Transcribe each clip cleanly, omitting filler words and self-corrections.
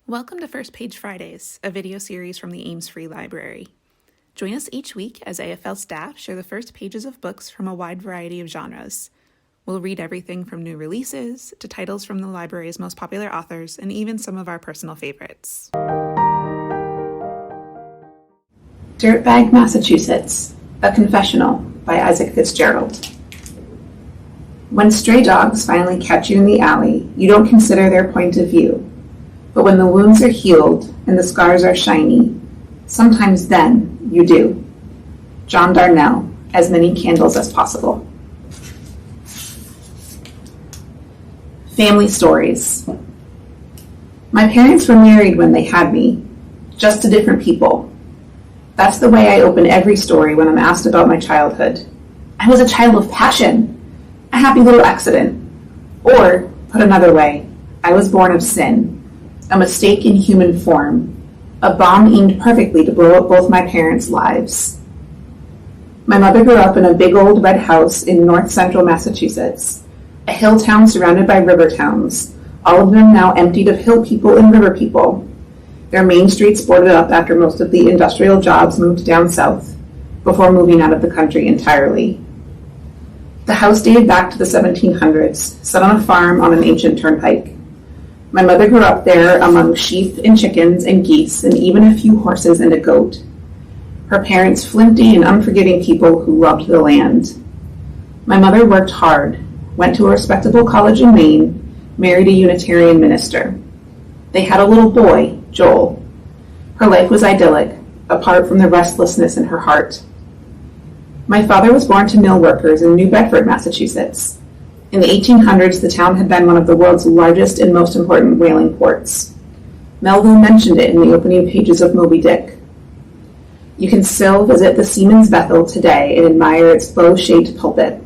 Welcome to First Page Fridays, a video series from the Ames Free Library. Join us each week as AFL staff share the first pages of books from a wide variety of genres. We'll read everything from new releases to titles from the library's most popular authors and even some of our personal favorites. Dirtbag, Massachusetts, A Confessional by Isaac Fitzgerald. When stray dogs finally catch you in the alley, you don't consider their point of view. But when the wounds are healed and the scars are shiny, sometimes then you do. John Darnell, As Many Candles as Possible. Family stories. My parents were married when they had me, just to different people. That's the way I open every story when I'm asked about my childhood. I was a child of passion, a happy little accident. Or, put another way, I was born of sin. A mistake in human form, a bomb aimed perfectly to blow up both my parents' lives. My mother grew up in a big old red house in north central Massachusetts, a hill town surrounded by river towns, all of them now emptied of hill people and river people. Their main streets boarded up after most of the industrial jobs moved down south, before moving out of the country entirely. The house dated back to the 1700s, set on a farm on an ancient turnpike. My mother grew up there among sheep and chickens and geese and even a few horses and a goat. Her parents flinty and unforgiving people who loved the land. My mother worked hard, went to a respectable college in Maine, married a Unitarian minister. They had a little boy, Joel. Her life was idyllic, apart from the restlessness in her heart. My father was born to mill workers in New Bedford, Massachusetts. In the 1800s, the town had been one of the world's largest and most important whaling ports. Melville mentioned it in the opening pages of Moby Dick. You can still visit the Seaman's Bethel today and admire its bow-shaped pulpit.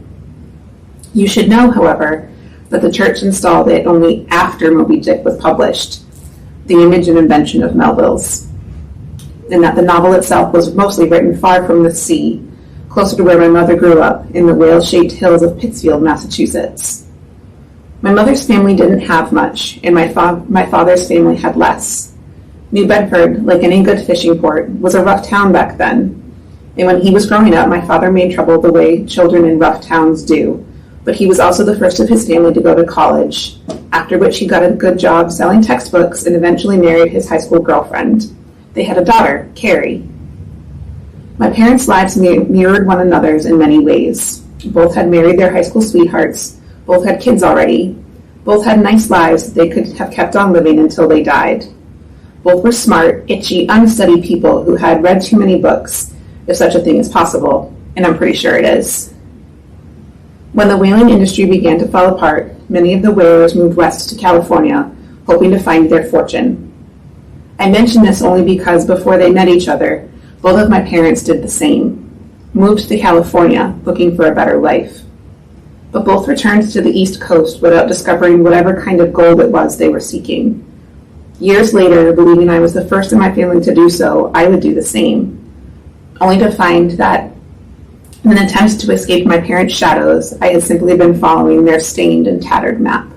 You should know, however, that the church installed it only after Moby Dick was published, the image and invention of Melville's, and that the novel itself was mostly written far from the sea, closer to where my mother grew up, in the whale-shaped hills of Pittsfield, Massachusetts. My mother's family didn't have much, and my father's family had less. New Bedford, like any good fishing port, was a rough town back then, and when he was growing up, my father made trouble the way children in rough towns do, but he was also the first of his family to go to college, after which he got a good job selling textbooks and eventually married his high school girlfriend. They had a daughter, Carrie. My parents' lives mirrored one another's in many ways. Both had married their high school sweethearts, both had kids already, both had nice lives that they could have kept on living until they died. Both were smart, itchy, unstudied people who had read too many books, if such a thing is possible, and I'm pretty sure it is. When the whaling industry began to fall apart, many of the whalers moved west to California, hoping to find their fortune. I mention this only because before they met each other, both of my parents did the same, moved to California looking for a better life. But both returned to the East Coast without discovering whatever kind of gold it was they were seeking. Years later, believing I was the first in my family to do so, I would do the same, only to find that in an attempt to escape my parents' shadows, I had simply been following their stained and tattered map.